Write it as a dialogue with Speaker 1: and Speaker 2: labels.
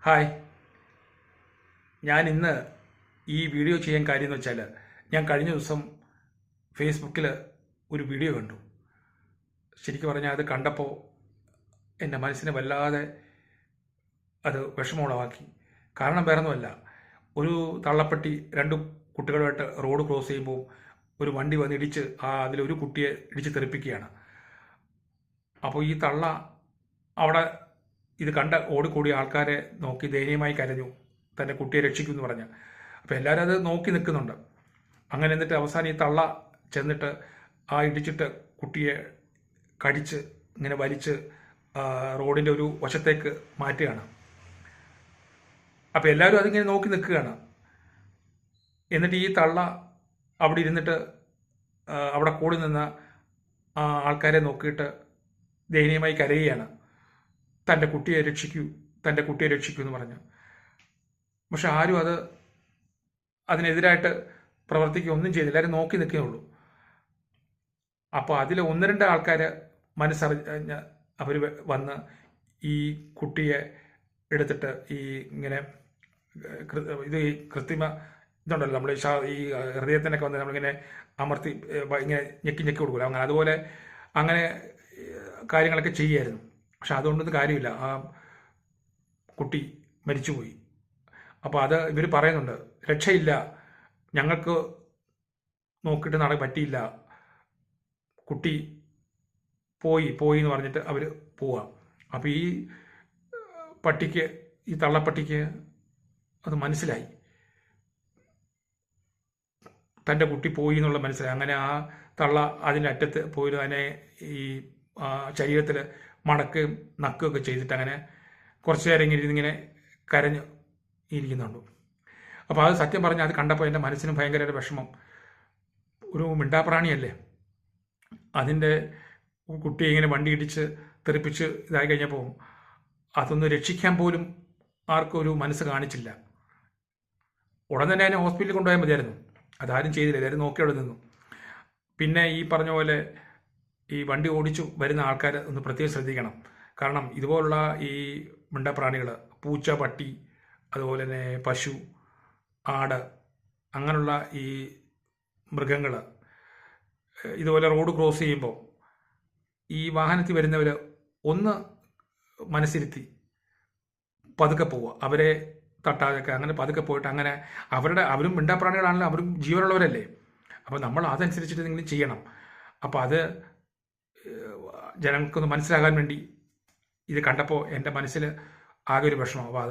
Speaker 1: Hi, ഞാൻ ഇന്ന് ഈ വീഡിയോ ചെയ്യാൻ കാര്യം എന്ന് വെച്ചാൽ ഞാൻ കഴിഞ്ഞ ദിവസം ഫേസ്ബുക്കിൽ ഒരു വീഡിയോ കണ്ടു. ശരിക്കും പറഞ്ഞാൽ അത് കണ്ടപ്പോൾ എൻ്റെ മനസ്സിനെ വല്ലാതെ അത് വിഷമമുളവാക്കി. കാരണം വേറൊന്നുമല്ല, ഒരു തള്ളപ്പട്ടി രണ്ട് കുട്ടികളുമായിട്ട് റോഡ് ക്രോസ് ചെയ്യുമ്പോൾ ഒരു വണ്ടി വന്ന് ഇടിച്ച് അതിലൊരു കുട്ടിയെ ഇടിച്ച് തെറിപ്പിക്കുകയാണ്. അപ്പോൾ ഈ തള്ള അവിടെ ഇത് കണ്ട ഓടിക്കൂടിയ ആൾക്കാരെ നോക്കി ദയനീയമായി കരഞ്ഞു, തൻ്റെ കുട്ടിയെ രക്ഷിക്കുമെന്ന് പറഞ്ഞ്. അപ്പോൾ എല്ലാവരും അത് നോക്കി നിൽക്കുന്നുണ്ട്. അങ്ങനെ എന്നിട്ട് അവസാനം ഈ തള്ള ചെന്നിട്ട് ആ ഇടിച്ചിട്ട് കുട്ടിയെ കടിച്ച് ഇങ്ങനെ വലിച്ച് റോഡിൻ്റെ ഒരു വശത്തേക്ക് മാറ്റുകയാണ്. അപ്പോൾ എല്ലാവരും അതിങ്ങനെ നോക്കി നിൽക്കുകയാണ്. എന്നിട്ട് ഈ തള്ള അവിടെ ഇരുന്നിട്ട് അവിടെ കൂടി നിന്ന ആൾക്കാരെ നോക്കിയിട്ട് ദയനീയമായി കരയുകയാണ്, തൻ്റെ കുട്ടിയെ രക്ഷിക്കൂ, തൻ്റെ കുട്ടിയെ രക്ഷിക്കൂ എന്ന് പറഞ്ഞു. പക്ഷെ ആരും അതിനെതിരായിട്ട് പ്രവർത്തിക്കുക ഒന്നും ചെയ്തില്ല. എല്ലാവരും നോക്കി നിൽക്കുകയുള്ളൂ. അപ്പോൾ അതിൽ ഒന്ന് രണ്ട് ആൾക്കാർ മനസ്സറിഞ്ഞ് അവർ വന്ന് ഈ കുട്ടിയെ എടുത്തിട്ട് ഈ ഇങ്ങനെ ഇത് കൃത്രിമ ഇതുണ്ടല്ലോ, നമ്മൾ ഈ ഹൃദയത്തിനൊക്കെ വന്ന് നമ്മളിങ്ങനെ അമർത്തി ഇങ്ങനെ ഞെക്കി ഞെക്കി കൊടുക്കില്ല, അങ്ങനെ അതുപോലെ അങ്ങനെ കാര്യങ്ങളൊക്കെ ചെയ്യുമായിരുന്നു. പക്ഷെ അതുകൊണ്ടൊന്നും കാര്യമില്ല, ആ കുട്ടി മരിച്ചുപോയി. അപ്പോൾ അത് ഇവർ പറയുന്നുണ്ട്, രക്ഷയില്ല, ഞങ്ങൾക്ക് നോക്കിയിട്ട് പറ്റിയില്ല, കുട്ടി പോയി എന്ന് പറഞ്ഞിട്ട് അവർ പോവാം. അപ്പോൾ ഈ പട്ടിക്ക്, ഈ തള്ളപ്പട്ടിക്ക് അത് മനസ്സിലായി, തൻ്റെ കുട്ടി പോയി എന്നുള്ള മനസ്സിലായി. അങ്ങനെ ആ തള്ള അതിൻ്റെ അറ്റത്ത് പോയി അതിനെ ഈ ശരീരത്തിൽ മടക്കുകയും നക്കുകയൊക്കെ ചെയ്തിട്ട് അങ്ങനെ കുറച്ച് നേരം ഇങ്ങനെ കരഞ്ഞ് ഇരിക്കുന്നുണ്ട്. അപ്പോൾ അത് സത്യം പറഞ്ഞാൽ അത് കണ്ടപ്പോൾ എൻ്റെ മനസ്സിന് ഭയങ്കര വിഷമം. ഒരു മിണ്ടാപ്രാണിയല്ലേ, അതിൻ്റെ കുട്ടിയെ ഇങ്ങനെ വണ്ടി ഇടിച്ച് തെറിപ്പിച്ച് ഇതായി കഴിഞ്ഞപ്പോൾ അതൊന്ന് രക്ഷിക്കാൻ പോലും ആർക്കും ഒരു മനസ്സ് കാണിച്ചില്ല. ഉടൻ തന്നെ അതിനെ ഹോസ്പിറ്റലിൽ കൊണ്ടുപോയാൽ മതിയായിരുന്നു. അതാരും ചെയ്തില്ല, എല്ലാവരും നോക്കി അവിടെ നിന്നു. പിന്നെ ഈ പറഞ്ഞ പോലെ ഈ വണ്ടി ഓടിച്ചു വരുന്ന ആൾക്കാർ ഒന്ന് പ്രത്യേകം ശ്രദ്ധിക്കണം. കാരണം ഇതുപോലുള്ള ഈ മിണ്ടപ്രാണികൾ, പൂച്ച, പട്ടി, അതുപോലെ തന്നെ പശു, ആട്, അങ്ങനെയുള്ള ഈ മൃഗങ്ങൾ ഇതുപോലെ റോഡ് ക്രോസ് ചെയ്യുമ്പോൾ ഈ വാഹനത്തിൽ വരുന്നവർ ഒന്ന് മനസ്സിരുത്തി പതുക്കെ പോവുക, അവരെ തട്ടാതൊക്കെ അങ്ങനെ പതുക്കെ പോയിട്ട് അങ്ങനെ അവരും മിണ്ടാപ്രാണികളാണല്ലോ, അവരും ജീവനുള്ളവരല്ലേ. അപ്പോൾ നമ്മൾ അതനുസരിച്ചിട്ട് നിങ്ങൾ ചെയ്യണം. അപ്പോൾ അത് ജനങ്ങൾക്കൊന്ന് മനസ്സിലാകാൻ വേണ്ടി ഇത് കണ്ടപ്പോൾ എൻ്റെ മനസ്സിൽ ആകെ ഒരു വിഷമം.